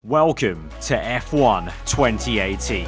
Welcome to F1 2018.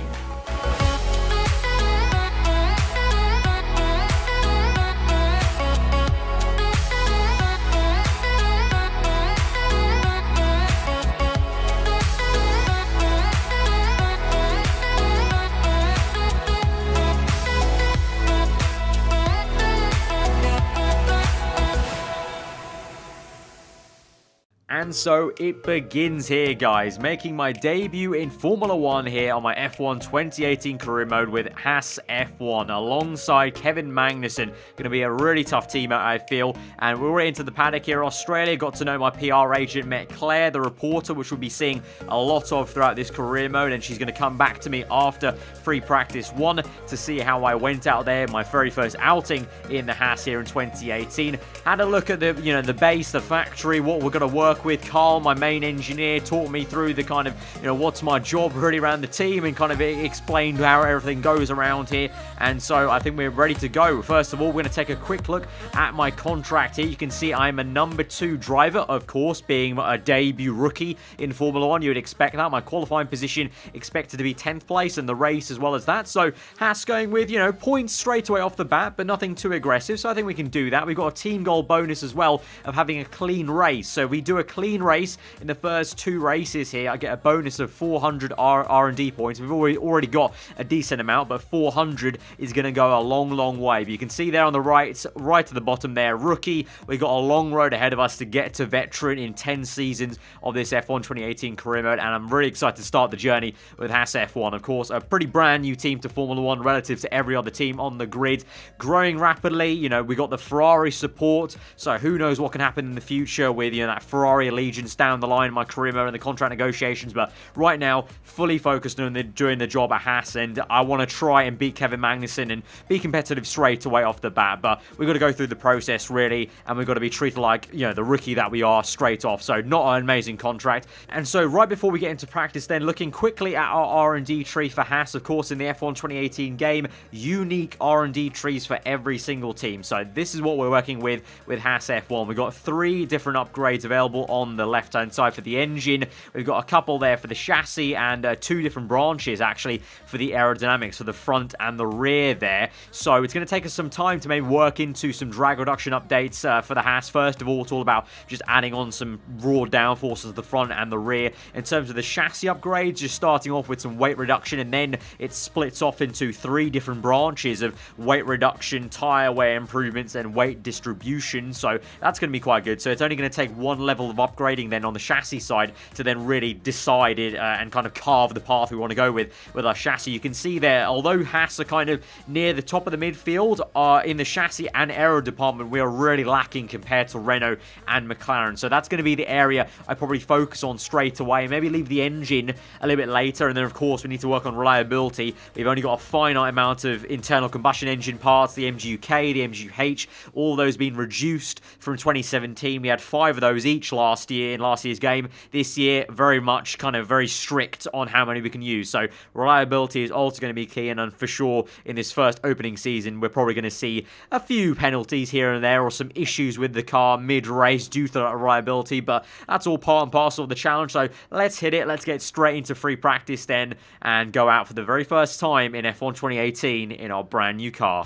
And so it begins here, guys, making my debut in Formula 1 here on my F1 2018 career mode with Haas F1 alongside Kevin Magnussen. Going to be a really tough team out, I feel. And we're into the paddock here in Australia. Got to know my PR agent, met Claire, the reporter, which we'll be seeing a lot of throughout this career mode. And she's going to come back to me after free practice 1 to see how I went out there, my very first outing in the Haas here in 2018. Had a look at the base, the factory, what we're going to work with. Carl, my main engineer, taught me through the kind of, what's my job really around the team and kind of explained how everything goes around here. And so I think we're ready to go. First of all, we're going to take a quick look at my contract here. You can see I'm a number 2 driver, of course, being a debut rookie in Formula 1. You would expect that. My qualifying position expected to be 10th place in the race as well as that. So Haas going with, points straight away off the bat, but nothing too aggressive. So I think we can do that. We've got a team goal bonus as well of having a clean race. So we do a clean race in the first 2 races here, I get a bonus of 400 R&D points. We've already got a decent amount, but 400 is going to go a long way. But you can see there on the right to the bottom there, rookie. We've got a long road ahead of us to get to veteran in 10 seasons of this F1 2018 career mode, and I'm really excited to start the journey with Haas F1. Of course, a pretty brand new team to Formula 1 relative to every other team on the grid. Growing rapidly, we got the Ferrari support, so who knows what can happen in the future with, that Ferrari allegiance down the line in my career mode and the contract negotiations. But right now, fully focused on doing the job at Haas, and I want to try and beat Kevin Magnussen and be competitive straight away off the bat. But we've got to go through the process really, and we've got to be treated like the rookie that we are straight off. So not an amazing contract. And so right before we get into practice, then looking quickly at our R&D tree for Haas. Of course, in the F1 2018 game, unique R&D trees for every single team. So this is what we're working with Haas F1. We've got 3 different upgrades available on the left-hand side for the engine. We've got a couple there for the chassis and 2 different branches actually for the aerodynamics for the front and the rear there. So it's going to take us some time to maybe work into some drag reduction updates for the Haas. First of all, it's all about just adding on some raw downforces to the front and the rear. In terms of the chassis upgrades, just starting off with some weight reduction, and then it splits off into 3 different branches of weight reduction, tyre wear improvements, and weight distribution. So that's going to be quite good. So it's only going to take 1 level of upgrading then on the chassis side to then really decide it and kind of carve the path we want to go with our chassis. You can see there, although Haas are kind of near the top of the midfield, in the chassis and aero department, we are really lacking compared to Renault and McLaren. So that's going to be the area I probably focus on straight away, and maybe leave the engine a little bit later. And then, of course, we need to work on reliability. We've only got a finite amount of internal combustion engine parts, the MGU-K, the MGU-H, all those being reduced from 2017. We had 5 of those each last year in last year's game. This year, very strict on how many we can use. So reliability is also going to be key, and for sure in this first opening season, we're probably going to see a few penalties here and there or some issues with the car mid-race due to that reliability, but that's all part and parcel of the challenge. So let's hit it. Let's get straight into free practice then and go out for the very first time in F1 2018 in our brand new car.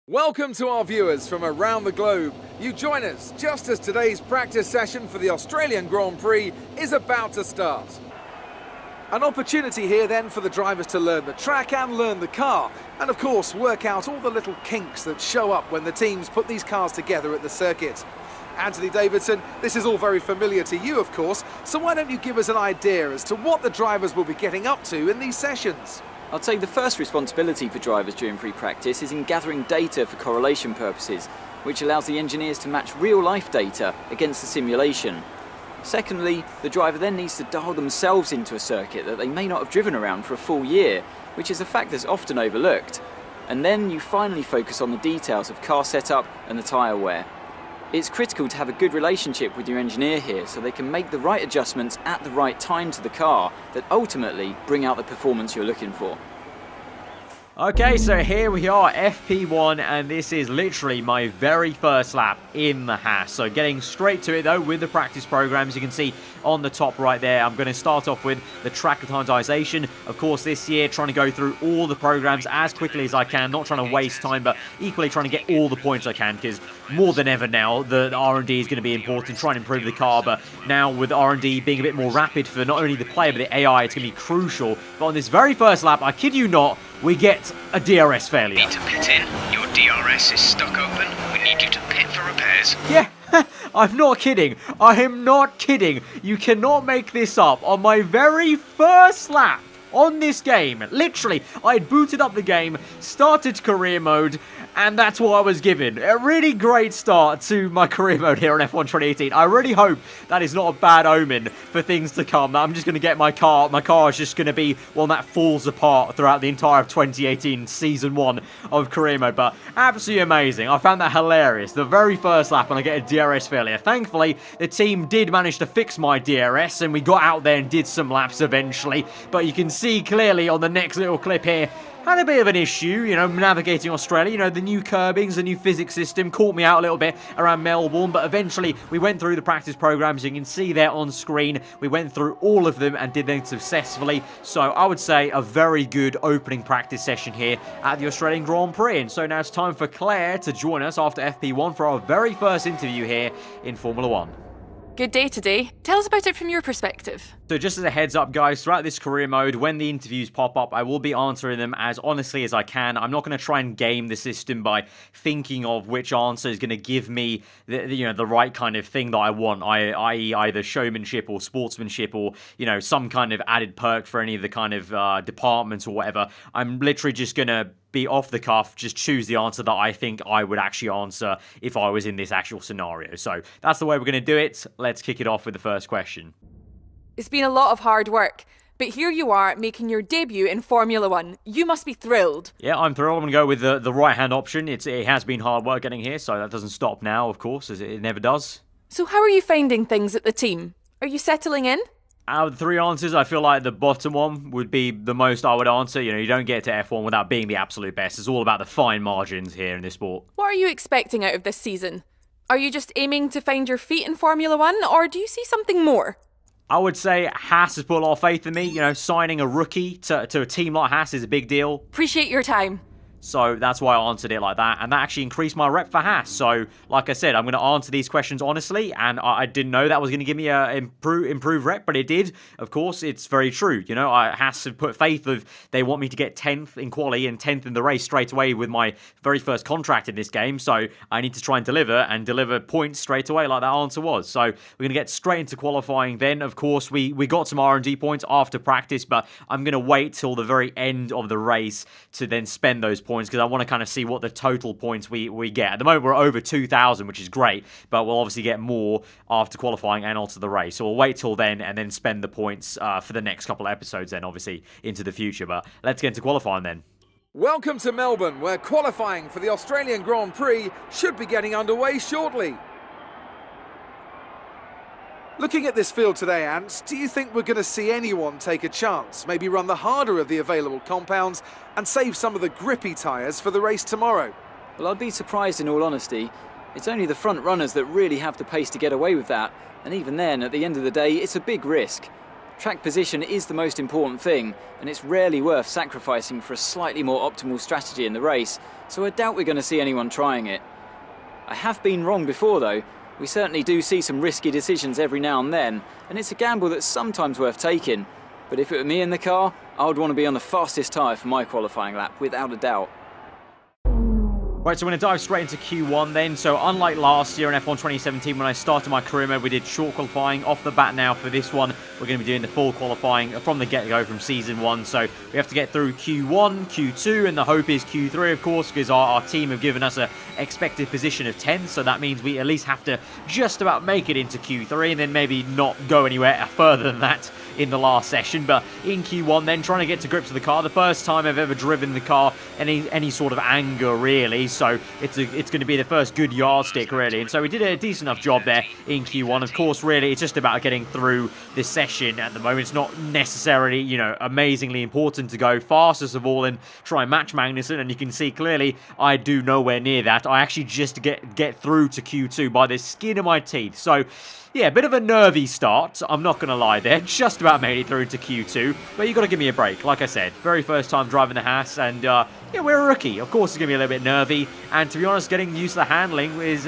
Welcome to our viewers from around the globe. You join us just as today's practice session for the Australian Grand Prix is about to start. An opportunity here then for the drivers to learn the track and learn the car, and of course work out all the little kinks that show up when the teams put these cars together at the circuit. Anthony Davidson, this is all very familiar to you, of course, so why don't you give us an idea as to what the drivers will be getting up to in these sessions? I'd say the first responsibility for drivers during pre-practice is in gathering data for correlation purposes, which allows the engineers to match real-life data against the simulation. Secondly, the driver then needs to dial themselves into a circuit that they may not have driven around for a full year, which is a fact that's often overlooked. And then you finally focus on the details of car setup and the tyre wear. It's critical to have a good relationship with your engineer here so they can make the right adjustments at the right time to the car that ultimately bring out the performance you're looking for. Okay, so here we are, FP1, and this is literally my very first lap in the Haas. So getting straight to it, though, with the practice programs, you can see on the top right there, I'm going to start off with the track acclimatization. Of course, this year, trying to go through all the programs as quickly as I can, not trying to waste time, but equally trying to get all the points I can, because more than ever now, the R&D is going to be important, trying to improve the car, but now with R&D being a bit more rapid for not only the player, but the AI, it's going to be crucial. But on this very first lap, I kid you not, we get a DRS failure. Need to pit in. Your DRS is stuck open. We need you to pit for repairs. Yeah, I'm not kidding. I am not kidding. You cannot make this up. On my very first lap on this game, literally, I had booted up the game, started career mode, and that's what I was given. A really great start to my career mode here on F1 2018. I really hope that is not a bad omen for things to come. I'm just going to get my car. My car is just going to be one that falls apart throughout the entire 2018 Season 1 of career mode. But absolutely amazing. I found that hilarious. The very first lap and I get a DRS failure. Thankfully, the team did manage to fix my DRS and we got out there and did some laps eventually. But you can see clearly on the next little clip here, had a bit of an issue, you know, navigating Australia. You know, the new curbings, the new physics system caught me out a little bit around Melbourne, but eventually we went through the practice programs. You can see there on screen. We went through all of them and did them successfully. So I would say a very good opening practice session here at the Australian Grand Prix. And so now it's time for Claire to join us after FP1 for our very first interview here in Formula One. Good day today. Tell us about it from your perspective. So just as a heads up, guys, throughout this career mode, when the interviews pop up, I will be answering them as honestly as I can. I'm not going to try and game the system by thinking of which answer is going to give me the right kind of thing that I want, i.e. either showmanship or sportsmanship or, you know, some kind of added perk for any of the kind of departments or whatever. I'm literally just going to be off the cuff, just choose the answer that I think I would actually answer if I was in this actual scenario. So that's the way we're going to do it. Let's kick it off with the first question. It's been a lot of hard work, but here you are making your debut in Formula One. You must be thrilled. Yeah, I'm thrilled. I'm going to go with the right-hand option. It has been hard work getting here, so that doesn't stop now, of course, as it never does. So how are you finding things at the team? Are you settling in? Out of the three answers, I feel like the bottom one would be the most I would answer. You know, you don't get to F1 without being the absolute best. It's all about the fine margins here in this sport. What are you expecting out of this season? Are you just aiming to find your feet in Formula One, or do you see something more? I would say Haas has put a lot of faith in me. You know, signing a rookie to a team like Haas is a big deal. Appreciate your time. So that's why I answered it like that, and that actually increased my rep for Haas. So, like I said, I'm going to answer these questions honestly, and I didn't know that was going to give me a improved rep, but it did. Of course, it's very true. You know, Haas have put faith of they want me to get 10th in quali and 10th in the race straight away with my very first contract in this game. So I need to try and deliver points straight away like that answer was. So we're going to get straight into qualifying then. Of course, we got some R&D points after practice, but I'm going to wait till the very end of the race to then spend those points because I want to kind of see what the total points we get. At the moment, we're over 2,000, which is great, but we'll obviously get more after qualifying and onto the race. So we'll wait till then and then spend the points for the next couple of episodes then, obviously, into the future. But let's get into qualifying then. Welcome to Melbourne, where qualifying for the Australian Grand Prix should be getting underway shortly. Looking at this field today, Ants, do you think we're going to see anyone take a chance, maybe run the harder of the available compounds and save some of the grippy tyres for the race tomorrow? Well, I'd be surprised in all honesty. It's only the front runners that really have the pace to get away with that, and even then, at the end of the day, it's a big risk. Track position is the most important thing, and it's rarely worth sacrificing for a slightly more optimal strategy in the race, so I doubt we're going to see anyone trying it. I have been wrong before though. We certainly do see some risky decisions every now and then, and it's a gamble that's sometimes worth taking. But if it were me in the car, I would want to be on the fastest tyre for my qualifying lap, without a doubt. Right, so we're going to dive straight into Q1 then. So unlike last year in F1 2017 when I started my career mode, we did short qualifying. Off the bat now for this one, we're going to be doing the full qualifying from the get-go from Season 1. So we have to get through Q1, Q2, and the hope is Q3, of course, because our team have given us an expected position of 10th. So that means we at least have to just about make it into Q3 and then maybe not go anywhere further than that in the last session. But in Q1 then, trying to get to grips with the car. The first time I've ever driven the car, any sort of anger really. so it's going to be the first good yardstick, really. And so we did a decent enough job there in Q1. Of course, really, it's just about getting through this session at the moment. It's not necessarily, you know, amazingly important to go fastest of all and try and match Magnussen, and you can see clearly I do nowhere near that. I actually just get through to Q2 by the skin of my teeth. So yeah, a bit of a nervy start, I'm not going to lie there. Just about made it through to Q2, but you got to give me a break. Like I said, very first time driving the Haas, and yeah, we're a rookie. Of course, it's going to be a little bit nervy, and to be honest, getting used to the handling was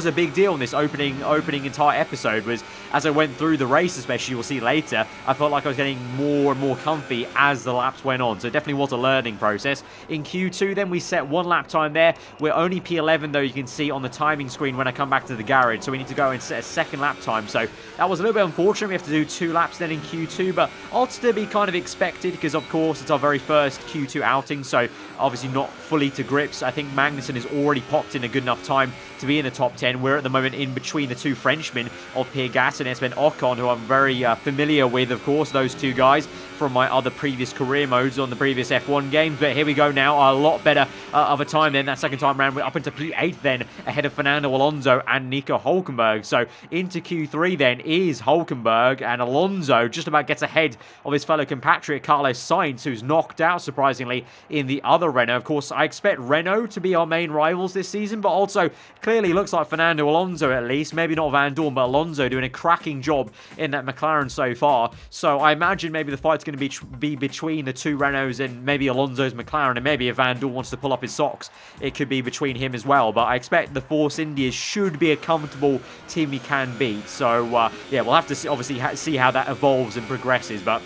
a big deal in this opening entire episode. Was as I went through the race, especially, you'll see later, I felt like I was getting more and more comfy as the laps went on. So it definitely was a learning process. In Q2, then we set 1 lap time there. We're only P11, though, you can see on the timing screen when I come back to the garage. So we need to go and set a 2nd lap time. So that was a little bit unfortunate. We have to do 2 laps then in Q2, but I'll still be kind of expected because, of course, it's our very first Q2 outing. So obviously not fully to grips. I think Magnussen has already popped in a good enough time to be in the top 10. We're at the moment in between the 2 Frenchmen of Pierre Gasly and Esteban Ocon, who I'm very familiar with, of course, those 2 guys from my other previous career modes on the previous F1 games. But here we go now, a lot better of a time than that 2nd time round. We're up into P8 then, ahead of Fernando Alonso and Nico Hülkenberg. So into Q3 then is Hülkenberg, and Alonso just about gets ahead of his fellow compatriot Carlos Sainz, who's knocked out, surprisingly, in the other Renault. Of course, I expect Renault to be our main rivals this season, but also clearly looks like Fernando Alonso, at least, maybe not Van Dorn, but Alonso doing a cracking job in that McLaren so far. So I imagine maybe the fight's going to be between the 2 Renaults and maybe Alonso's McLaren, and maybe if Van Dorn wants to pull up his socks, it could be between him as well. But I expect the Force Indias should be a comfortable team he can beat. So yeah, we'll have to obviously see how that evolves and progresses. But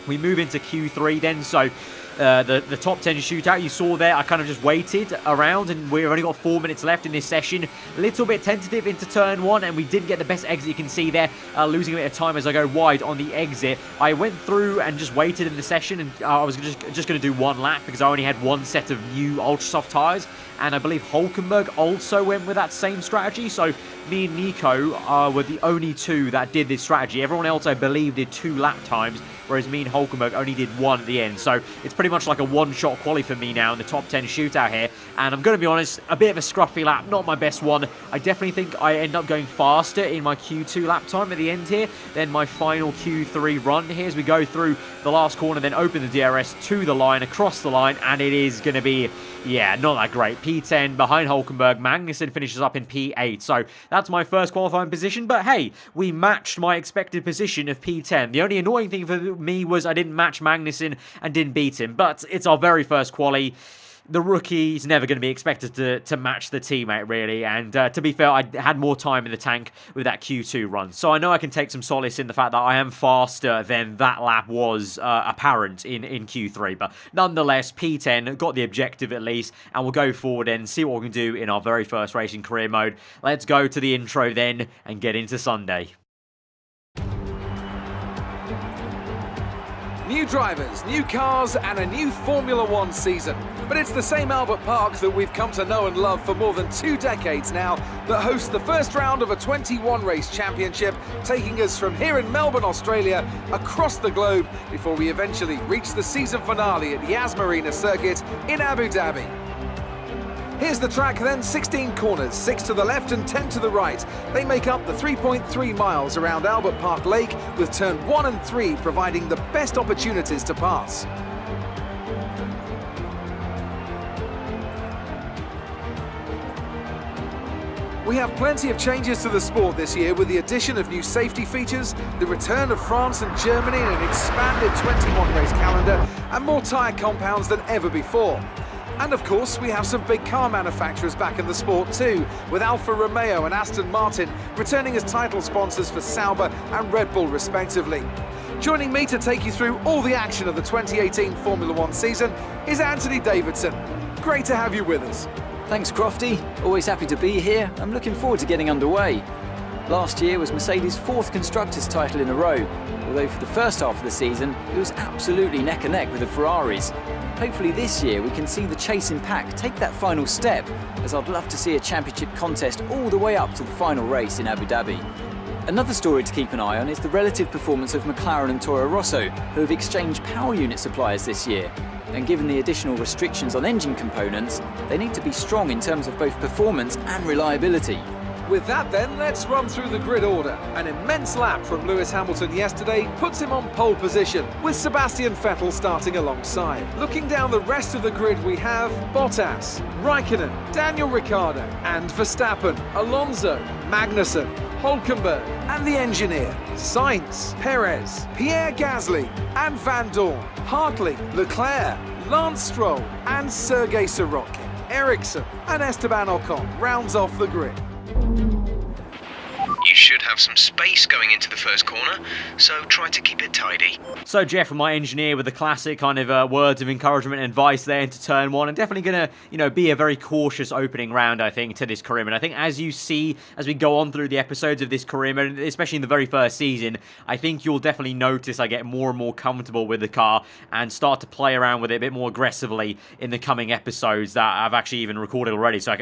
we move into Q3 then, so the top 10 shootout you saw there, I kind of just waited around, and we've only got 4 minutes left in this session. A little bit tentative into turn 1, and we didn't get the best exit. You can see there, losing a bit of time as I go wide on the exit. I went through and just waited in the session, and I was just going to do 1 lap because I only had 1 set of new ultra soft tyres, and I believe Hülkenberg also went with that same strategy. So me and Nico were the only 2 that did this strategy. Everyone else, I believe, did 2 lap times, whereas me and Hülkenberg only did 1 at the end. So it's pretty much like a one-shot quali for me now in the top 10 shootout here. And I'm going to be honest, a bit of a scruffy lap, not my best one. I definitely think I end up going faster in my Q2 lap time at the end here than my final Q3 run here as we go through the last corner, then open the DRS to the line, across the line, and it is going to be, yeah, not that great. P10 behind Hülkenberg. Magnussen finishes up in P8. So that's my first qualifying position. But hey, we matched my expected position of P10. The only annoying thing for me was I didn't match Magnussen and didn't beat him. But it's our very first quali. The rookie's never going to be expected to match the teammate, really. And to be fair, I had more time in the tank with that Q2 run. So I know I can take some solace in the fact that I am faster than that lap was apparent in Q3. But nonetheless, P10 got the objective at least. And we'll go forward and see what we can do in our very first racing career mode. Let's go to the intro then and get into Sunday. New drivers, new cars, and a new Formula One season. But it's the same Albert Park that we've come to know and love for more than 2 decades now that hosts the first round of a 21-race championship, taking us from here in Melbourne, Australia, across the globe before we eventually reach the season finale at Yas Marina Circuit in Abu Dhabi. Here's the track then, 16 corners, 6 to the left and 10 to the right. They make up the 3.3 miles around Albert Park Lake, with turn 1 and 3 providing the best opportunities to pass. We have plenty of changes to the sport this year with the addition of new safety features, the return of France and Germany in an expanded 21-race calendar, and more tyre compounds than ever before. And of course, we have some big car manufacturers back in the sport too, with Alfa Romeo and Aston Martin returning as title sponsors for Sauber and Red Bull respectively. Joining me to take you through all the action of the 2018 Formula One season is Anthony Davidson. Great to have you with us. Thanks, Crofty. Always happy to be here. I'm looking forward to getting underway. Last year was Mercedes' 4th Constructors' title in a row, although for the first half of the season, it was absolutely neck and neck with the Ferraris. Hopefully this year we can see the chasing pack take that final step, as I'd love to see a championship contest all the way up to the final race in Abu Dhabi. Another story to keep an eye on is the relative performance of McLaren and Toro Rosso, who have exchanged power unit suppliers this year. And given the additional restrictions on engine components, they need to be strong in terms of both performance and reliability. With that then, let's run through the grid order. An immense lap from Lewis Hamilton yesterday puts him on pole position, with Sebastian Vettel starting alongside. Looking down the rest of the grid, we have Bottas, Raikkonen, Daniel Ricciardo and Verstappen, Alonso, Magnussen, Hülkenberg and the engineer, Sainz, Perez, Pierre Gasly and Van Dorn, Hartley, Leclerc, Lance Stroll and Sergei Sorokin. Ericsson and Esteban Ocon rounds off the grid. You should have some space going into the first corner, so try to keep it tidy. So Jeff, from my engineer, with the classic kind of words of encouragement and advice there into turn one, and definitely going to, be a very cautious opening round, I think, to this career mode. I think as you see, as we go on through the episodes of this career mode, especially in the very first season, I think you'll definitely notice I get more and more comfortable with the car and start to play around with it a bit more aggressively in the coming episodes that I've actually even recorded already. So I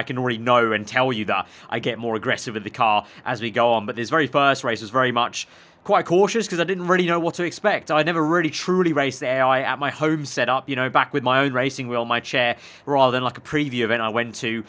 can already know and tell you that I get more aggressive with the car as we go on. But this very first race was very much quite cautious because I didn't really know what to expect. I never really truly raced the AI at my home setup, back with my own racing wheel on my chair rather than like a preview event I went to.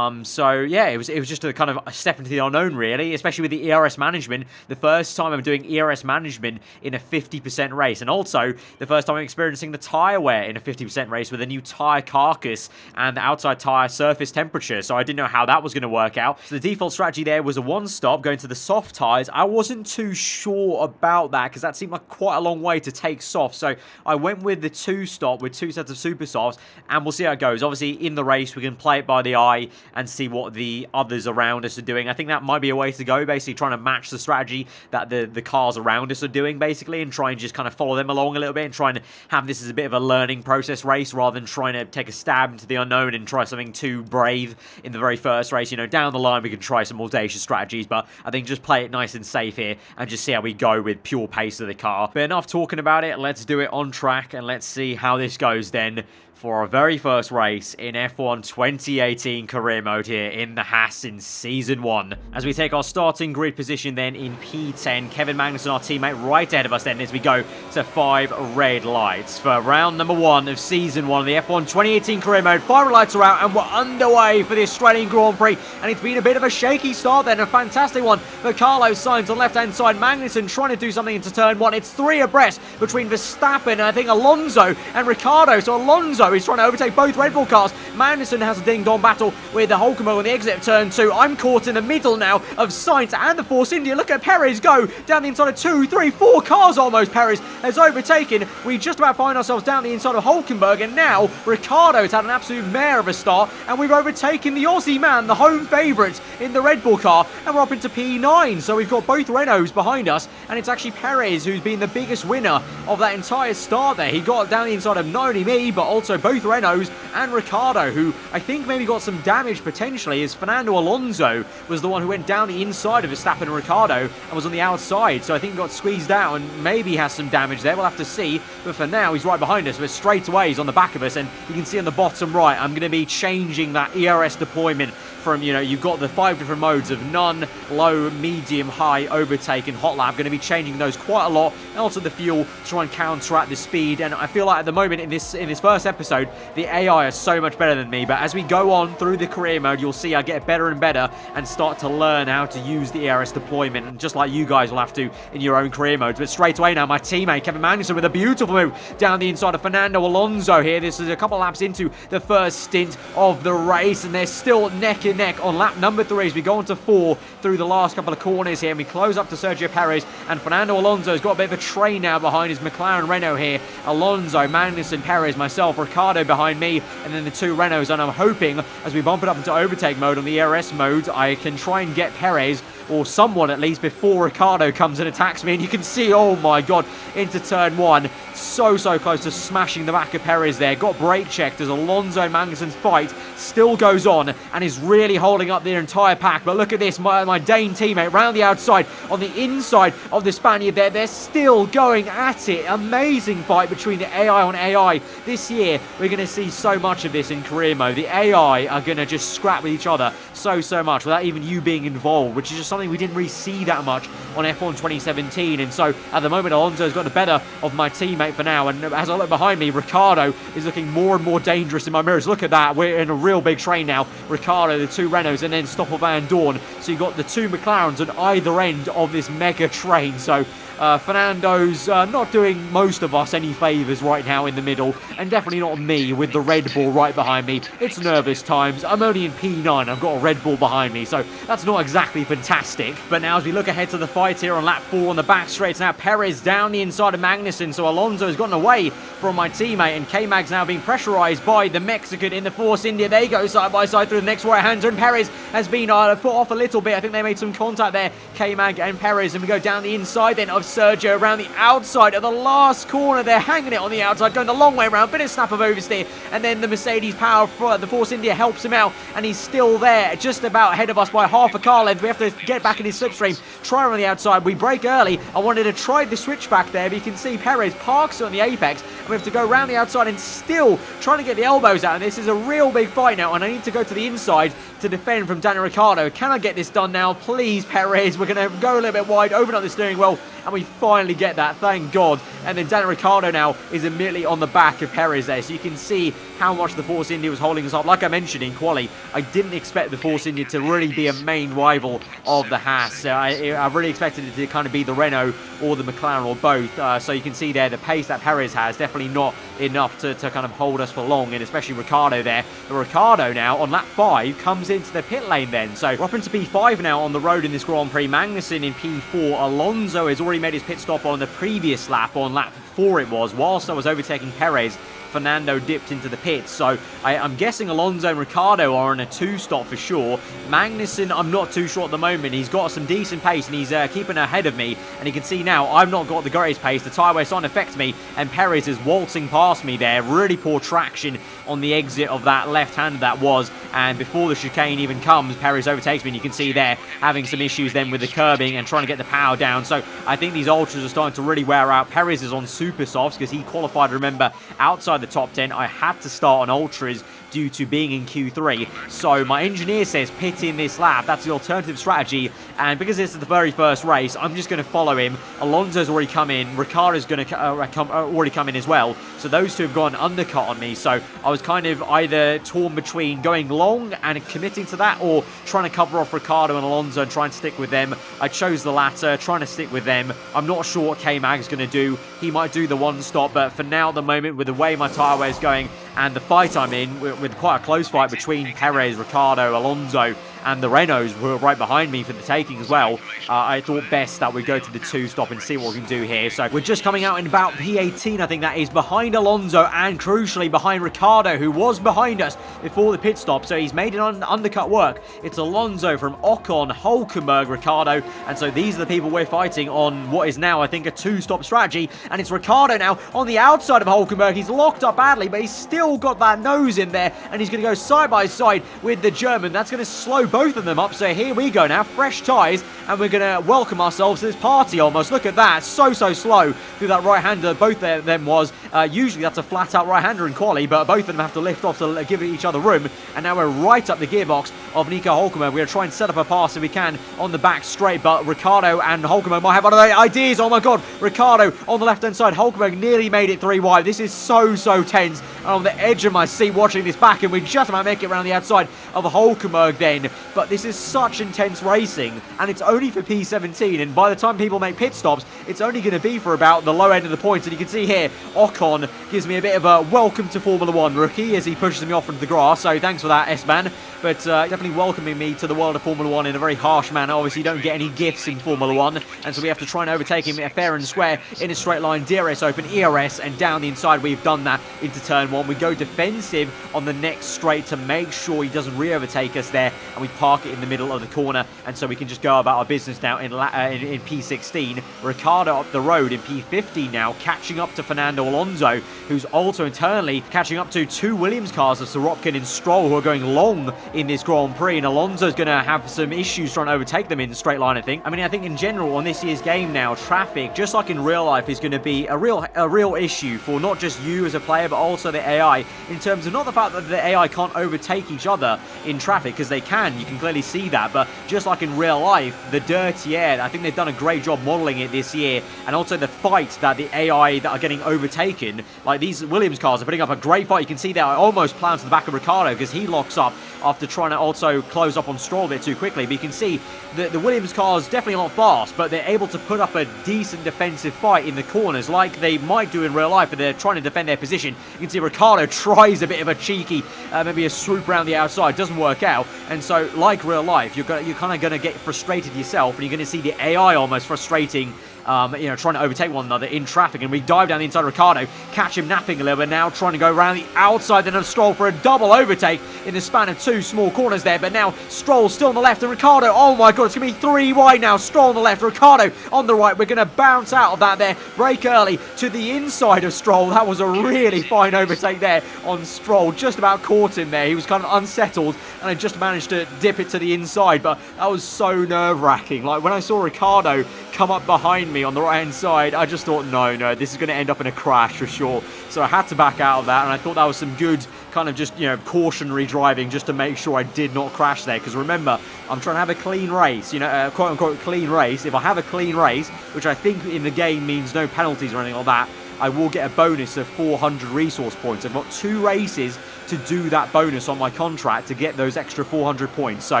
So yeah, it was just a kind of a step into the unknown really, especially with the ERS management. The first time I'm doing ERS management in a 50% race, and also the first time I'm experiencing the tyre wear in a 50% race with a new tyre carcass and the outside tyre surface temperature. So I didn't know how that was going to work out. So the default strategy there was a one stop going to the soft tyres. I wasn't too sure about that because that seemed like quite a long way to take soft, so I went with the two stop with two sets of super softs, and we'll see how it goes. Obviously in the race we can play it by the eye and see what the others around us are doing. I think that might be a way to go, basically trying to match the strategy that the cars around us are doing basically, and try and just kind of follow them along a little bit and try and have this as a bit of a learning process race rather than trying to take a stab into the unknown and try something too brave in the very first race. Down the line we can try some audacious strategies, but I think just play it nice and safe here and just see how we go with pure pace of the car. But enough talking about it, let's do it on track and let's see how this goes then for our very first race in F1 2018 career mode here in the Haas in Season 1. As we take our starting grid position then in P10, Kevin Magnussen, our teammate, right ahead of us then as we go to 5 red lights. For round number 1 of Season 1 of the F1 2018 career mode, 5 red lights are out and we're underway for the Australian Grand Prix. And it's been a bit of a shaky start then, a fantastic one for Carlos Sainz on the left-hand side. Magnussen trying to do something into turn 1. It's 3 abreast between Verstappen and I think Alonso and Ricciardo. So Alonso is trying to overtake both Red Bull cars. Magnussen has a ding-dong battle with the Hülkenberg on the exit of turn 2. I'm caught in the middle now of Sainz and the Force India. Look at Perez go down the inside of 2, 3, 4 cars almost. Perez has overtaken. We just about find ourselves down the inside of Hülkenberg, and now Ricciardo's had an absolute mare of a start, and we've overtaken the Aussie man, the home favourite in the Red Bull car, and we're up into P9. So we've got both Renaults behind us, and it's actually Perez who's been the biggest winner of that entire start there. He got down the inside of not only me, but also both Renaults and Ricciardo, who I think maybe got some damage potentially, as Fernando Alonso was the one who went down the inside of Verstappen and Ricciardo and was on the outside, so I think he got squeezed out and maybe has some damage there. We'll have to see, but for now he's right behind us, but straight away he's on the back of us, and you can see on the bottom right I'm going to be changing that ERS deployment from, you've got the 5 different modes of none, low, medium, high, overtake and hot lap. I'm going to be changing those quite a lot, and also the fuel to try and counteract the speed. And I feel like at the moment in this first episode the AI is so much better than me, but as we go on through the career mode you'll see I get better and better and start to learn how to use the ERS deployment, and just like you guys will have to in your own career modes. But straight away now my teammate Kevin Magnussen with a beautiful move down the inside of Fernando Alonso here. This is a couple laps into the first stint of the race, and they're still neck and neck on lap number 3 as we go on to 4 through the last couple of corners here, and we close up to Sergio Perez, and Fernando Alonso's got a bit of a train now behind his McLaren Renault here. Alonso, Magnussen, Perez, myself, Ricciardo behind me, and then the 2 Renaults, and I'm hoping as we bump it up into overtake mode on the ERS mode I can try and get Perez or someone at least before Ricciardo comes and attacks me. And you can see, oh my god, into turn 1, so close to smashing the back of Perez there. Got brake checked as Alonso and Magnussen's fight still goes on and is really holding up their entire pack. But look at this, my Dane teammate round the outside on the inside of the Spaniard there. They're still going at it. Amazing fight between the AI on AI. This year we're going to see so much of this in career mode. The AI are going to just scrap with each other so much without even you being involved, which is just something something we didn't really see that much on F1 2017. And so at the moment, Alonso's got the better of my teammate for now. And as I look behind me, Ricciardo is looking more and more dangerous in my mirrors. Look at that. We're in a real big train now. Ricciardo, the 2 Renaults, and then Stoffel Vandoorne. So you've got the 2 McLarens on either end of this mega train. So Fernando's not doing most of us any favours right now in the middle, and definitely not me with the Red Bull right behind me. It's nervous times. I'm only in P9. I've got a Red Bull behind me, so that's not exactly fantastic. But now as we look ahead to the fight here on lap 4 on the back straight, now Perez down the inside of Magnussen, so Alonso has gotten away from my teammate, and K-Mag's now being pressurised by the Mexican in the Force India. They go side by side through the next right-hander, and Perez has been put off a little bit. I think they made some contact there, K-Mag and Perez, and we go down the inside then of Sergio around the outside of the last corner. They're hanging it on the outside, going the long way around, bit of snap of oversteer, and then the Mercedes power for the Force India helps him out, and he's still there, just about ahead of us by half a car length. We have to get back in his slipstream, try on the outside. We break early. I wanted to try the switchback there, but you can see Perez parks on the apex, and we have to go around the outside and still trying to get the elbows out, and this is a real big fight now, and I need to go to the inside to defend from Daniel Ricciardo. Can I get this done now? Please, Perez. We're going to go a little bit wide, open up the steering wheel, and we finally get that, thank God. And then Daniel Ricciardo now is immediately on the back of Perez there, so you can see how much the Force India was holding us up. Like I mentioned in quali, I didn't expect the Force India to really be a main rival of the Haas. I really expected it to kind of be the Renault or the McLaren or both. So you can see there the pace that Perez has, definitely not enough to kind of hold us for long, and especially Ricciardo there. But Ricciardo now on lap 5 comes into the pit lane then. So we're up into P5 now on the road in this Grand Prix. Magnussen in P4. Alonso has already made his pit stop on the previous lap, on lap 4 it was, whilst I was overtaking Perez. Fernando dipped into the pits, so I'm guessing Alonso and Ricciardo are on a 2-stop for sure. Magnussen, I'm not too sure at the moment. He's got some decent pace, and he's keeping ahead of me, and you can see now I've not got the greatest pace. The tyre wear starting to affect me, and Perez is waltzing past me there. Really poor traction on the exit of that left-hander that was, and before the chicane even comes, Perez overtakes me, and you can see there having some issues then with the curbing and trying to get the power down. So I think these ultras are starting to really wear out. Perez is on super softs because he qualified, remember, outside the top 10. I had to start on ultras due to being in Q3. So my engineer says pit in this lap. That's the alternative strategy. And because this is the very first race, I'm just going to follow him. Alonso's already come in. Ricciardo's going to already come in as well. So those two have gone undercut on me. So I was kind of either torn between going long and committing to that, or trying to cover off Ricciardo and Alonso and try and stick with them. I chose the latter, trying to stick with them. I'm not sure what K-Mag's going to do. He might do the one stop, but for now, at the moment, with the way my tyre wear is going and the fight I'm in, with quite a close fight between Perez, Ricciardo, Alonso, and the Renaults were right behind me for the taking as well. I thought best that we go to the 2-stop and see what we can do here. So we're just coming out in about P18, I think that is, behind Alonso and crucially behind Ricciardo, who was behind us before the pit stop. So he's made it on undercut work. It's Alonso from Ocon, Hulkenberg, Ricciardo, and so these are the people we're fighting on what is now, I think, a 2-stop strategy. And it's Ricciardo now on the outside of Hulkenberg. He's locked up badly, but he's still got that nose in there, and he's going to go side by side with the German. That's going to slow both of them up. So here we go now, fresh tyres, and we're going to welcome ourselves to this party almost. Look at that, so slow through that right-hander. Both of them was, usually that's a flat-out right-hander in quali, but both of them have to lift off to give each other room, and now we're right up the gearbox of Nico Hulkenberg. We're going to try and set up a pass if we can on the back straight, but Ricciardo and Hulkenberg might have other ideas. Oh my god, Ricciardo on the left-hand side, Hulkenberg nearly made it 3 wide. This is so tense. I'm on the edge of my seat watching this back, and we just about make it around the outside of Hulkenberg then, but this is such intense racing, and it's only for P17, and by the time people make pit stops, it's only going to be for about the low end of the points. And you can see here, Ocon gives me a bit of a welcome to Formula 1 rookie as he pushes me off into the grass, so thanks for that, S-Man. But definitely welcoming me to the world of Formula 1 in a very harsh manner. Obviously, you don't get any gifts in Formula 1, and so we have to try and overtake him fair and square in a straight line. DRS open, ERS, and down the inside, we've done that into turn 1. We go defensive on the next straight to make sure he doesn't re-overtake us there, and we park it in the middle of the corner, and so we can just go about our business now in P16. Ricciardo up the road in P15 now, catching up to Fernando Alonso, who's also internally catching up to 2 Williams cars of Sorokin and Stroll, who are going long in this Grand Prix, and Alonso's going to have some issues trying to overtake them in the straight line, I think. I think in general on this year's game now, traffic, just like in real life, is going to be a real issue for not just you as a player, but also the the AI in terms of not the fact that the AI can't overtake each other in traffic, because they can, you can clearly see that, but just like in real life, the dirty air, I think they've done a great job modeling it this year, and also the fight that the AI that are getting overtaken, like these Williams cars are putting up a great fight. You can see that I almost plowed to the back of Ricciardo because he locks up after trying to also close up on Stroll a bit too quickly, but you can see the Williams cars definitely not fast, but they're able to put up a decent defensive fight in the corners like they might do in real life, but they're trying to defend their position. You can see Ricciardo tries a bit of a cheeky, maybe a swoop around the outside, doesn't work out, and so like real life, you're kind of going to get frustrated yourself, and you're going to see the AI almost frustrating, trying to overtake one another in traffic. And we dive down the inside of Ricciardo, catch him napping a little bit now, trying to go around the outside, then Stroll for a double overtake in the span of 2 small corners there. But now Stroll still on the left, and Ricciardo, oh my god, it's going to be 3 wide now. Stroll on the left, Ricciardo on the right. We're going to bounce out of that there, brake early to the inside of Stroll. That was a really fine overtake there on Stroll, just about caught him there. He was kind of unsettled, and I just managed to dip it to the inside, but that was so nerve-wracking. Like, when I saw Ricciardo come up behind me on the right-hand side, I just thought, no, this is going to end up in a crash for sure. So I had to back out of that, and I thought that was some good kind of just, cautionary driving just to make sure I did not crash there. Because remember, I'm trying to have a clean race, quote-unquote clean race. If I have a clean race, which I think in the game means no penalties or anything like that, I will get a bonus of 400 resource points. I've got 2 races to do that bonus on my contract to get those extra 400 points. So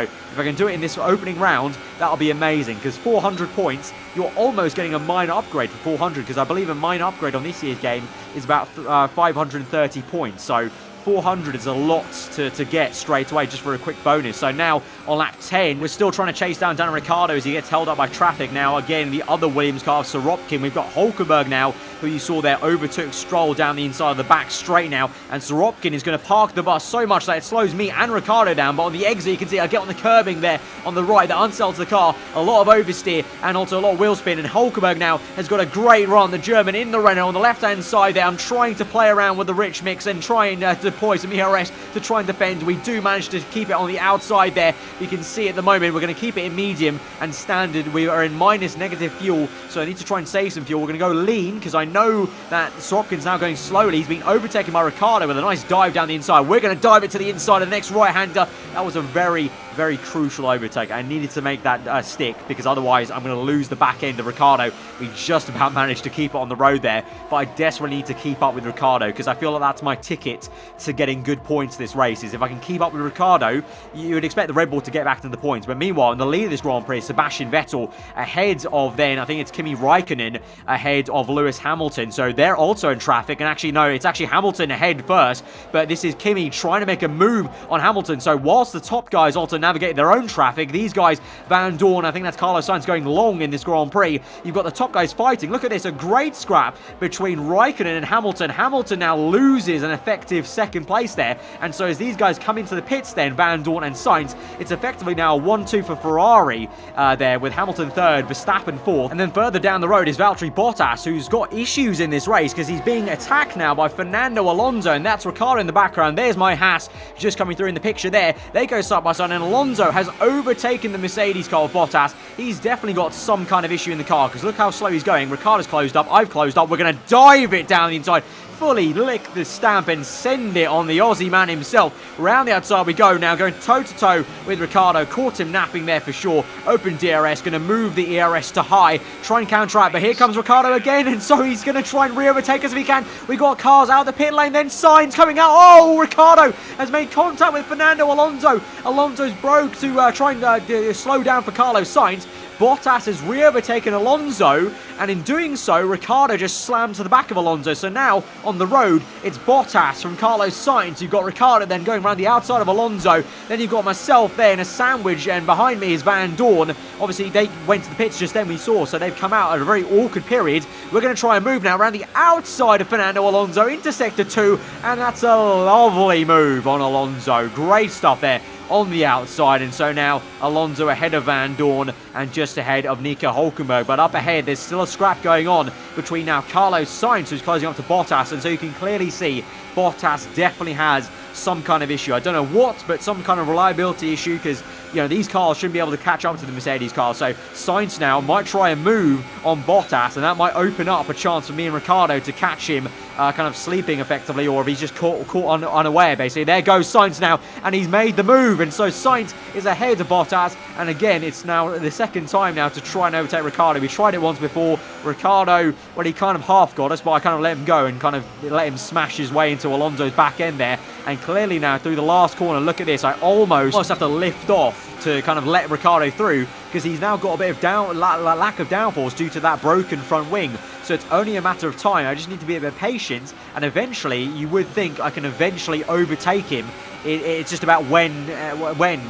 if I can do it in this opening round, that'll be amazing, because 400 points, you're almost getting a minor upgrade for 400, because I believe a minor upgrade on this year's game is about 530 points. So 400 is a lot to get straight away just for a quick bonus. So now on lap 10, we're still trying to chase down Daniel Ricciardo as he gets held up by traffic. Now again, the other Williams car, Sorokin, we've got Hulkenberg now, who you saw there overtook Stroll down the inside of the back straight now, and Sorokin is going to park the bus so much that it slows me and Ricciardo down. But on the exit, you can see I get on the curbing there on the right that unsettles the car, a lot of oversteer and also a lot of wheel spin, and Hulkenberg now has got a great run, the German in the Renault on the left hand side there. I'm trying to play around with the rich mix and trying to deploy some ERS to try and defend. We do manage to keep it on the outside there. You can see at the moment we're going to keep it in medium and standard. We are in minus negative fuel, so I need to try and save some fuel. We're going to go lean because I know that Sorokin's now going slowly. He's been overtaken by Ricciardo with a nice dive down the inside. We're going to dive it to the inside of the next right-hander. That was a very, very crucial overtake. I needed to make that stick, because otherwise I'm going to lose the back end of Ricciardo. We just about managed to keep it on the road there, but I desperately need to keep up with Ricciardo, because I feel like that's my ticket to getting good points this race. Is if I can keep up with Ricciardo, you would expect the Red Bull to get back to the points. But meanwhile, in the lead of this Grand Prix is Sebastian Vettel, ahead of then, I think it's Kimi Raikkonen, ahead of Lewis Hamilton. So they're also in traffic, and actually, no, it's actually Hamilton ahead first, but this is Kimi trying to make a move on Hamilton. So whilst the top guys also navigate their own traffic, these guys, Van Dorn, I think that's Carlos Sainz, going long in this Grand Prix. You've got the top guys fighting. Look at this, a great scrap between Raikkonen and Hamilton. Hamilton now loses an effective second place there, and so as these guys come into the pits then, Van Dorn and Sainz, it's effectively now a 1-2 for Ferrari there, with Hamilton third, Verstappen fourth, and then further down the road is Valtteri Bottas, who's got issues in this race because he's being attacked now by Fernando Alonso, and that's Ricciardo in the background. There's my Haas just coming through in the picture there. They go side by side, and Alonso has overtaken the Mercedes car of Bottas. He's definitely got some kind of issue in the car, because look how slow he's going. Ricciardo's closed up, I've closed up. We're going to dive it down the inside, fully lick the stamp and send it on the Aussie man himself. Round the outside we go now, going toe-to-toe with Ricciardo. Caught him napping there for sure. Open DRS, going to move the ERS to high, try and counteract, but here comes Ricciardo again, and so he's going to try and re-overtake us if he can. We got cars out of the pit lane, then Sainz coming out. Oh, Ricciardo has made contact with Fernando Alonso. Alonso's broke to try and slow down for Carlos Sainz. Bottas has re-overtaken Alonso, and in doing so, Ricciardo just slammed to the back of Alonso. So now, on the road, it's Bottas from Carlos Sainz. You've got Ricciardo then going around the outside of Alonso. Then you've got myself there in a sandwich, and behind me is Van Dorn. Obviously, they went to the pits just then, we saw, so they've come out at a very awkward period. We're going to try and move now around the outside of Fernando Alonso into Sector 2, and that's a lovely move on Alonso. Great stuff there on the outside, and so now Alonso ahead of Van Dorn and just ahead of Nico Hulkenberg. But up ahead, there's still a scrap going on between now Carlos Sainz, who's closing up to Bottas, and so you can clearly see Bottas definitely has some kind of issue. I don't know what, but some kind of reliability issue, because you know, these cars shouldn't be able to catch up to the Mercedes cars. So Sainz now might try and move on Bottas, and that might open up a chance for me and Ricciardo to catch him kind of sleeping effectively, or if he's just caught unaware, basically. There goes Sainz now, and he's made the move, and so Sainz is ahead of Bottas, and again, it's now the second time now to try and overtake Ricciardo. We tried it once before. Ricciardo, well, he kind of half got us, but I kind of let him go and kind of let him smash his way into Alonso's back end there, and clearly now through the last corner, look at this, I almost have to lift off to kind of let Ricciardo through, because he's now got a bit of lack of downforce due to that broken front wing. So it's only a matter of time. I just need to be a bit patient, and eventually, you would think I can eventually overtake him. It's just about when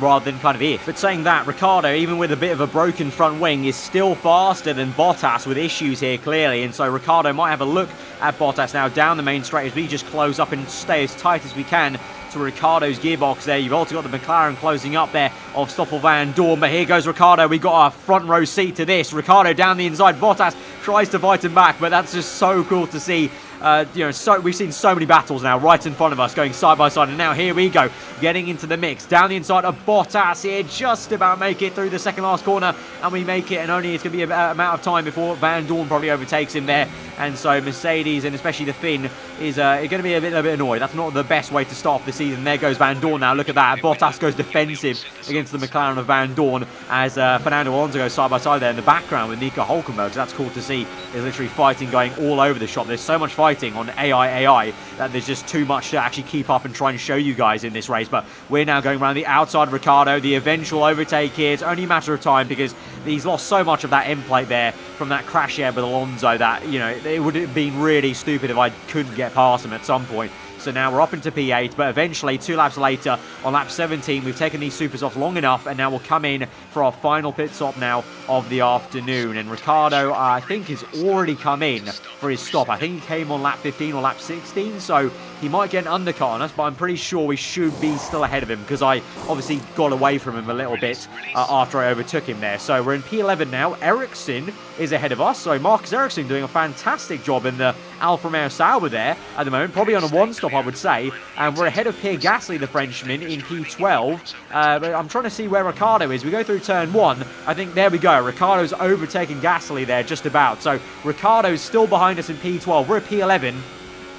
rather than kind of if. But saying that, Ricciardo, even with a bit of a broken front wing, is still faster than Bottas with issues here, clearly. And so Ricciardo might have a look at Bottas now down the main straight as we just close up and stay as tight as we can to Ricciardo's gearbox there. You've also got the McLaren closing up there of Stoffel Van Dorn, but here goes Ricciardo. We got our front row seat to this. Ricciardo down the inside. Bottas tries to fight him back, but that's just so cool to see. We've seen so many battles now right in front of us going side by side, and now here we go, getting into the mix down the inside of Bottas here, just about make it through the second last corner, and we make it, and only it's going to be a amount of time before Van Dorn probably overtakes him there. And so Mercedes, and especially the Finn, is going to be a bit annoyed. That's not the best way to start off the season. There goes Van Dorn now. Look at that. Bottas goes defensive against the McLaren of Van Dorn as Fernando Alonso goes side by side there in the background with Nico Hulkenberg. So that's cool to see. There's literally fighting going all over the shop. There's so much fighting on AI that there's just too much to actually keep up and try and show you guys in this race. But we're now going around the outside of Ricciardo. The eventual overtake here. It's only a matter of time because he's lost so much of that end plate there from that crash here with Alonso that, you know, it would have been really stupid if I couldn't get past him at some point. So now we're up into P8, but eventually 2 laps later on lap 17, we've taken these supers off long enough, and now we'll come in for our final pit stop now of the afternoon. And Ricciardo, I think, has already come in for his stop. I think he came on lap 15 or lap 16, so he might get an undercut on us, but I'm pretty sure we should be still ahead of him because I obviously got away from him a little bit after I overtook him there. So we're in P11 now. Ericsson is ahead of us, so Marcus Ericsson doing a fantastic job in the Alfa Romeo Sauber there at the moment, probably on a one-stop, I would say, and we're ahead of Pierre Gasly, the Frenchman, in P12, but I'm trying to see where Ricciardo is. We go through turn 1, I think, there we go, Ricciardo's overtaken Gasly there just about, so Ricciardo's still behind us in P12, we're at P11,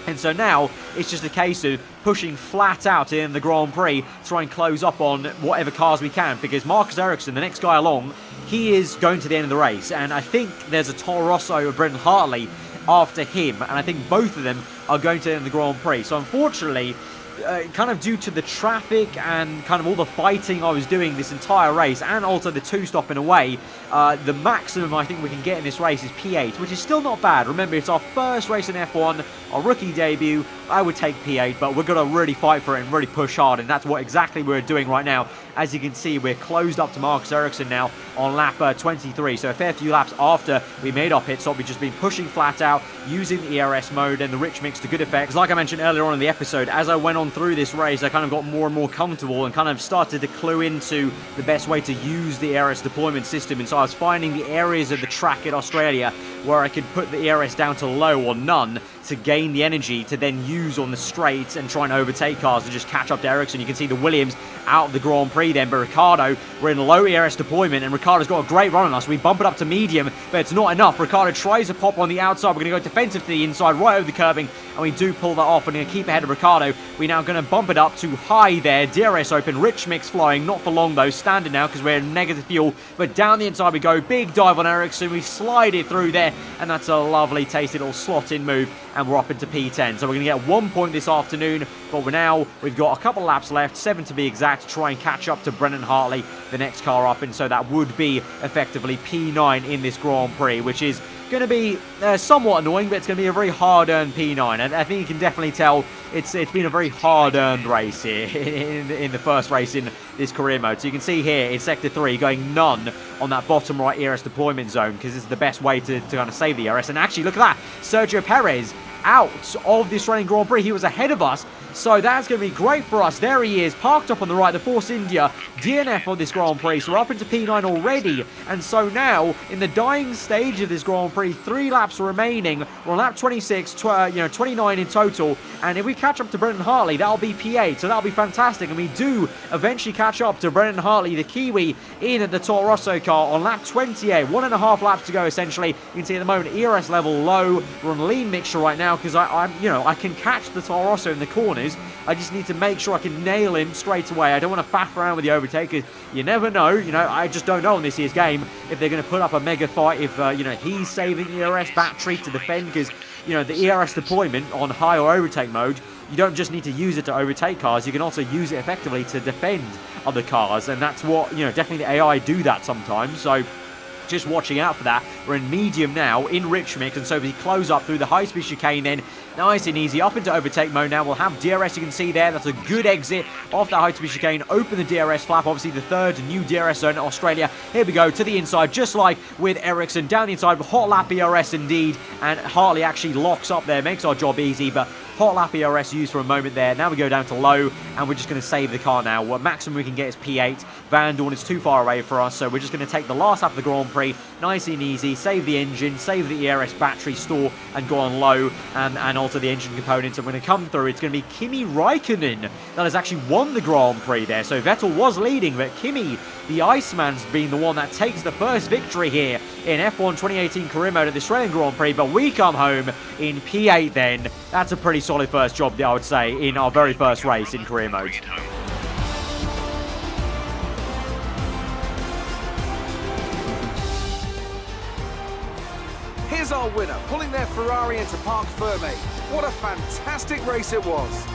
and so now it's just a case of pushing flat out in the Grand Prix to try and close up on whatever cars we can, because Marcus Ericsson, the next guy along, he is going to the end of the race, and I think there's a Toro Rosso of Brendan Hartley after him, and I think both of them are going to the end of the Grand Prix. So unfortunately, kind of due to the traffic and kind of all the fighting I was doing this entire race, and also the 2-stop in a way, the maximum I think we can get in this race is P8, which is still not bad. Remember, it's our first race in F1, our rookie debut. I would take P8, but we're going to really fight for it and really push hard, and that's what exactly we're doing right now. As you can see, we're closed up to Marcus Ericsson now on lap 23, so a fair few laps after we made our pit stop. We've just been pushing flat out, using the ERS mode and the rich mix to good effect. Because like I mentioned earlier on in the episode, as I went on through this race, I kind of got more and more comfortable and kind of started to clue into the best way to use the ERS deployment system, and so I was finding the areas of the track in Australia where I could put the ERS down to low or none to gain the energy to then use on the straights and try and overtake cars and just catch up to Ericsson. You can see the Williams out of the Grand Prix then, but Ricciardo, we're in low ERS deployment, and Ricciardo's got a great run on us. We bump it up to medium, but it's not enough. Ricciardo tries to pop on the outside. We're going to go defensive to the inside, right over the curbing, and we do pull that off, and going to keep ahead of Ricciardo. We're now going to bump it up to high there. DRS open, rich mix flying, not for long though, standard now because we're in negative fuel, but down the inside we go. Big dive on Ericsson, we slide it through there, and that's a lovely tasty little slot in move, and we're up into P10. So we're going to get 1 point this afternoon, but we've got a couple laps left, 7 to be exact, to try and catch up to Brendan Hartley, the next car up, and so that would be effectively P9 in this Grand Prix, which is going to be somewhat annoying, but it's going to be a very hard-earned P9. And I think you can definitely tell it's been a very hard-earned race here in the first race in this career mode. So you can see here in Sector 3 going none on that bottom right ERS deployment zone, because it's the best way to kind of save the ERS. And actually, look at that. Sergio Perez out of the Australian Grand Prix. He was ahead of us, so that's going to be great for us. There he is, parked up on the right, the Force India DNF on this Grand Prix. So we're up into P9 already, and so now, in the dying stage of this Grand Prix, 3 laps remaining. We're on lap 26, 29 in total, and if we catch up to Brendan Hartley, that'll be P8, so that'll be fantastic, and we do eventually catch up to Brendan Hartley, the Kiwi, in the Toro Rosso car on lap 28. 1.5 laps to go, essentially. You can see at the moment, ERS level low. We're on lean mixture right now, because I can catch the Toro Rosso in the corners. I just need to make sure I can nail him straight away. I don't want to faff around with the overtake, because you never know. I just don't know in this year's game if they're going to put up a mega fight, if, he's saving ERS battery to defend, because, the ERS deployment on high or overtake mode, you don't just need to use it to overtake cars, you can also use it effectively to defend other cars, and that's what, definitely the AI do that sometimes, so just watching out for that. We're in medium now, in rich mix, and so we close up through the high-speed chicane then, nice and easy, up into overtake mode now. We'll have DRS, you can see there, that's a good exit off that high-speed chicane, open the DRS flap, obviously the third new DRS zone in Australia. Here we go, to the inside, just like with Ericsson, down the inside, hot lap ERS indeed, and Hartley actually locks up there, makes our job easy, but hot lap ERS used for a moment there. Now we go down to low, and we're just going to save the car now. What maximum we can get is P8. Van Dorn is too far away for us, so we're just going to take the last lap of the Grand Prix, nice and easy, save the engine, save the ERS battery store, and go on low, and alter the engine components. And when it comes through, it's going to be Kimi Raikkonen that has actually won the Grand Prix there. So Vettel was leading, but Kimi, the Iceman's been the one that takes the first victory here in F1 2018 career mode at the Australian Grand Prix, but we come home in P8 then. That's a pretty solid first job, I would say, in our very first race in career mode. Here's our winner, pulling their Ferrari into Parc Fermé. What a fantastic race it was.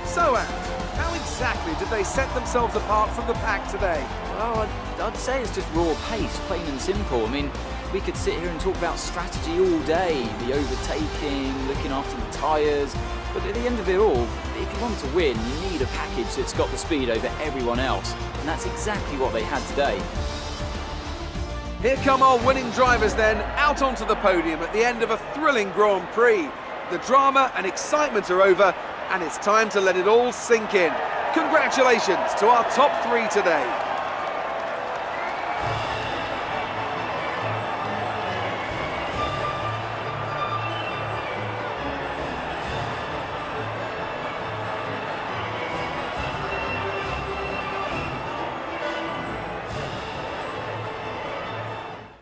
So, Ant, how exactly did they set themselves apart from the pack today? Well, I'd say it's just raw pace, plain and simple. I mean, we could sit here and talk about strategy all day, the overtaking, looking after the tyres, but at the end of it all, if you want to win, you need a package that's got the speed over everyone else, and that's exactly what they had today. Here come our winning drivers then, out onto the podium at the end of a thrilling Grand Prix. The drama and excitement are over, and it's time to let it all sink in. Congratulations to our top 3 today.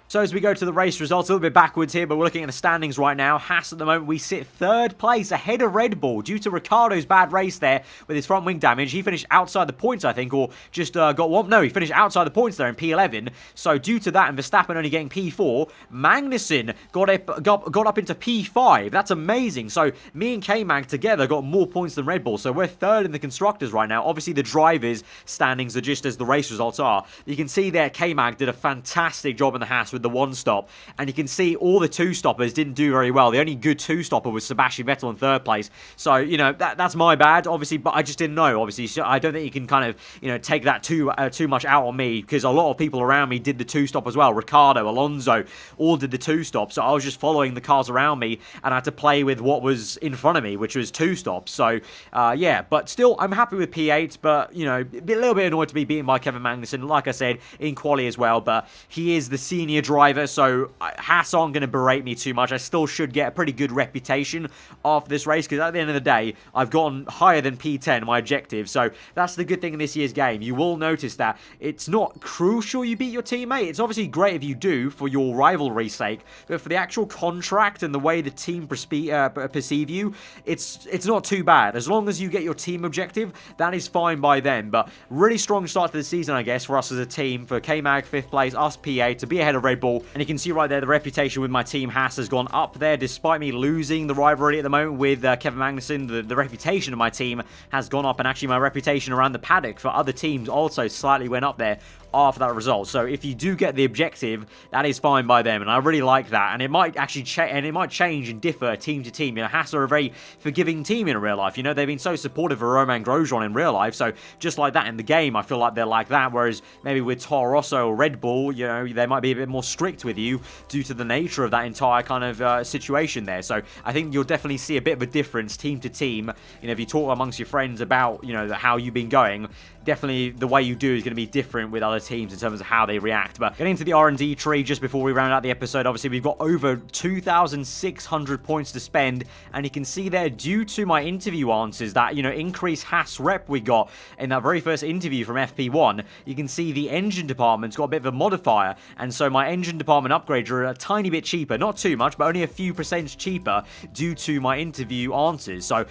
So as we go to the race results, a little bit backwards here, but we're looking at the standings right now. Haas at the moment, we sit 3rd place ahead of Red Bull due to Ricciardo's bad race there with his front wing damage. He finished outside the points, I think, or just got one. No, he finished outside the points there in P11. So due to that and Verstappen only getting P4, Magnussen got up into P5. That's amazing. So me and K-Mag together got more points than Red Bull. So we're 3rd in the constructors right now. Obviously the drivers' standings are just as the race results are. You can see there K-Mag did a fantastic job in the Haas with the 1-stop, and you can see all the 2-stoppers didn't do very well. The only good 2-stopper was Sebastian Vettel in 3rd place. So, that's my bad, obviously, but I just didn't know, obviously. So I don't think you can kind of, take that too much out on me, because a lot of people around me did the 2-stop as well. Ricciardo, Alonso, all did the 2-stop. So I was just following the cars around me, and I had to play with what was in front of me, which was 2-stops. So, yeah, but still, I'm happy with P8, but, a little bit annoyed to be beaten by Kevin Magnussen, like I said, in quali as well, but he is the senior driver, so Haas aren't going to berate me too much. I still should get a pretty good reputation after this race, because at the end of the day, I've gotten higher than P10, my objective, so that's the good thing in this year's game. You will notice that it's not crucial you beat your teammate. It's obviously great if you do, for your rivalry's sake, but for the actual contract and the way the team perceive you, it's not too bad. As long as you get your team objective, that is fine by them, but really strong start to the season, I guess, for us as a team, for K-Mag 5th place, us P8, to be ahead of Red Bull. And you can see right there, the reputation with my team Haas has gone up there, despite me losing the rivalry at the moment with Kevin Magnussen. The reputation of my team has gone up, and actually my reputation around the paddock for other teams also slightly went up there are for that result. So if you do get the objective, that is fine by them, and I really like that. And it might actually change and differ team to team. You know, Haas are a very forgiving team in real life. You know, they've been so supportive of Romain Grosjean in real life, so just like that in the game, I feel like they're like that. Whereas maybe with Toro Rosso or Red Bull, you know, they might be a bit more strict with you due to the nature of that entire kind of situation there. So I think you'll definitely see a bit of a difference team to team. You know, if you talk amongst your friends about, you know, how you've been going, definitely the way you do is going to be different with other teams in terms of how they react. But getting into the R&D tree just before we round out the episode, obviously we've got over 2,600 points to spend, and you can see there, due to my interview answers, that, you know, increased Haas rep we got in that very first interview from FP1, you can see the engine department's got a bit of a modifier, and so my engine department upgrades are a tiny bit cheaper, not too much, but only a few percent cheaper due to my interview answers. So